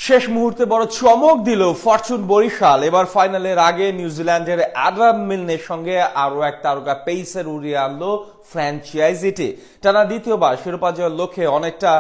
শেষ মুহূর্তে বড় চমক দিল ফরচুন বরিশাল। এবার ফাইনালের আগে নিউজিল্যান্ডের অ্যাডাম মিলনের সঙ্গে আরো এক তারকা পেসার উড়িয়ে আনলো ফ্র্যাঞ্চাইজিটি। টানা দ্বিতীয়বার শিরোপা জয়ের লক্ষ্যে অনেকটা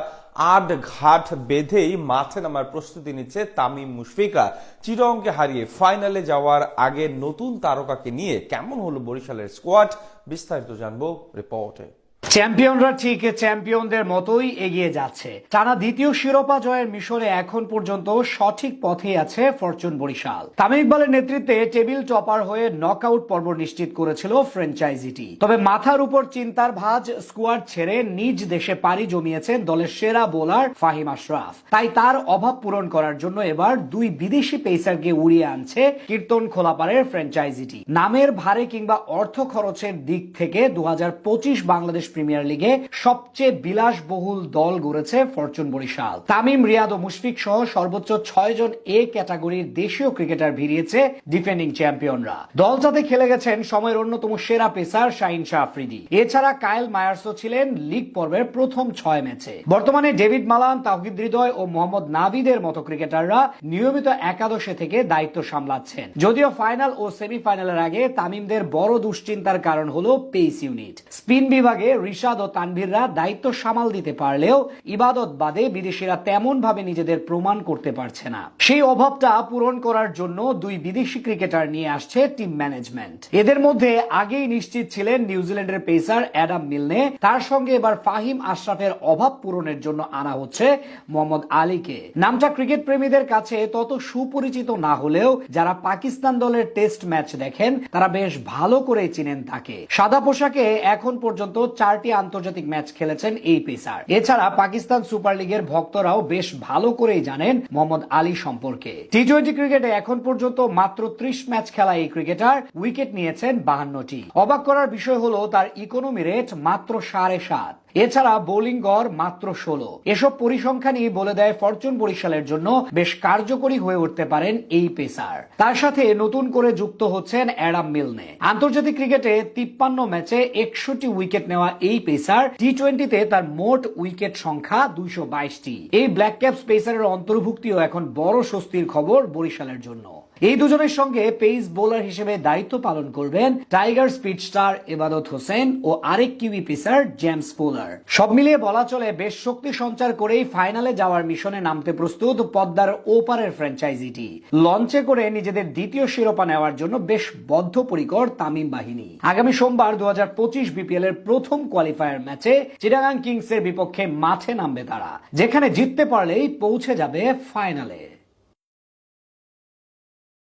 আট ঘাট বেঁধেই মাঠে নামার প্রস্তুতি নিচ্ছে তামিম মুশফিকরা। চিটাগংকে হারিয়ে ফাইনালে যাওয়ার আগে নতুন তারকাকে নিয়ে কেমন হলো বরিশালের স্কোয়াড, বিস্তারিত জানবো রিপোর্টে। চ্যাম্পিয়নরা ঠিক চ্যাম্পিয়নদের মতোই এগিয়ে যাচ্ছে। টানা দ্বিতীয় শিরোপা জয়ের মিশনে এখন পর্যন্ত সঠিক পথেই আছে ফরচুন বরিশাল। তামিম ইকবালের নেতৃত্বে টেবিল টপার হয়ে নকআউট পর্ব নিশ্চিত করেছিল ফ্র্যাঞ্চাইজিটি। তবে মাথার উপর চিন্তার ভাঁজ স্কোয়াড ছেড়ে নিজ দেশে পাড়ি জমিয়েছেন দলের সেরা বোলার ফাহিম আশরাফ। তাই তার অভাব পূরণ করার জন্য এবার দুই বিদেশি পেসারকে উড়িয়ে আনছে কীর্তন খোলাপাড়ের ফ্র্যাঞ্চাইজিটি। নামের ভারে কিংবা অর্থ খরচের দিক থেকে 2025 বাংলাদেশ প্রিমিয়ার লিগে সবচেয়ে বিলাসবহুল দল গড়েছে ফরচুন বরিশাল। তামিম, রিয়াদ ও মুশফিক সহ সর্বোচ্চ 6 জন এ ক্যাটাগরির দেশীয় ক্রিকেটার ভিড়িয়েছে ডিফেন্ডিং চ্যাম্পিয়নরা। দলটাতে খেলে গেছেন সময়ের অন্যতম সেরা পেসার শাহিন শাহ আফ্রিদি। এছাড়া কায়েল মায়ার্সও ছিলেন লিগ পর্বের প্রথম 6 ম্যাচে। বর্তমানে ডেভিড মালান, তাওহিদ হৃদয় ও মোহাম্মদ নাভিদের মতো ক্রিকেটাররা নিয়মিত একাদশে থেকে দায়িত্ব সামলাচ্ছেন। যদিও ফাইনাল ও সেমিফাইনালের আগে তামিমদের বড় দুশ্চিন্তার কারণ হলো পেস ইউনিট। স্পিন বিভাগে রিশাদ ও তানভীররা দায়িত্ব সামাল দিতে পারলেও ইবাদত বাদে বিদেশিরা তেমন ভাবে নিজেদের প্রমাণ করতে পারছে না। সেই অভাবটা পূরণ করার জন্য দুই বিদেশি ক্রিকেটার নিয়ে আসছে টিম ম্যানেজমেন্ট। এদের মধ্যে আগেই নিশ্চিত ছিলেন নিউজিল্যান্ডের পেসার অ্যাডাম মিলনে। তার সঙ্গে এবার ফাহিম আশরাফের অভাব পূরণের জন্য আনা হচ্ছে মোহাম্মদ আলীকে। নামটা ক্রিকেট প্রেমীদের কাছে তত সুপরিচিত না হলেও যারা পাকিস্তান দলের টেস্ট ম্যাচ দেখেন তারা বেশ ভালো করে চিনেন তাকে। সাদা পোশাকে এখন পর্যন্ত 4টি আন্তর্জাতিক ম্যাচ খেলেছেন এই পেসার। এছাড়া পাকিস্তান সুপার লিগের ভক্তরাও বেশ ভালো করেই জানেন মোহাম্মদ আলী সম্পর্কে। টি-20 ক্রিকেটে এখন পর্যন্ত মাত্র 30 ম্যাচ খেলা এই ক্রিকেটার উইকেট নিয়েছেন 52টি। অবাক করার বিষয় হলো তার ইকোনমি রেট মাত্র 7.5। এছাড়া বোলিং গড় মাত্র 16। এসব পরিসংখ্যানই বলে দেয় ফরচুন বরিশালের জন্য বেশ কার্যকরী হয়ে উঠতে পারেন এই পেসার। তার সাথে নতুন করে যুক্ত হচ্ছেন অ্যাডাম মিলনে। আন্তর্জাতিক ক্রিকেটে 53 ম্যাচে 61টি উইকেট নেওয়া এই পেসার টি-20তে তার মোট উইকেট সংখ্যা 222টি। এই ব্ল্যাক ক্যাপস পেসারের অন্তর্ভুক্তিও এখন বড় স্বস্তির খবর বরিশালের জন্য। এই দুজনের সঙ্গে পেস বোলার হিসেবে দায়িত্ব পালন করবেন টাইগার স্পিড স্টার ইবাদত হোসেন ও আরেক কিউই পেসার জেমস পোলার। সব মিলিয়ে বলা চলে বেশ শক্তি সঞ্চার করেই ফাইনালে যাওয়ার মিশনে নামতে প্রস্তুত পদ্মার ওপারের ফ্র্যাঞ্চাইজিটি। লঞ্চে করে নিজেদের দ্বিতীয় শিরোপা নেওয়ার জন্য বেশ বদ্ধপরিকর তামিম বাহিনী। আগামী সোমবার 2025 বিপিএল এর প্রথম কোয়ালিফায়ার ম্যাচে চিটাগং কিংসের বিপক্ষে মাঠে নামবে তারা, যেখানে জিততে পারলেই পৌঁছে যাবে ফাইনালে।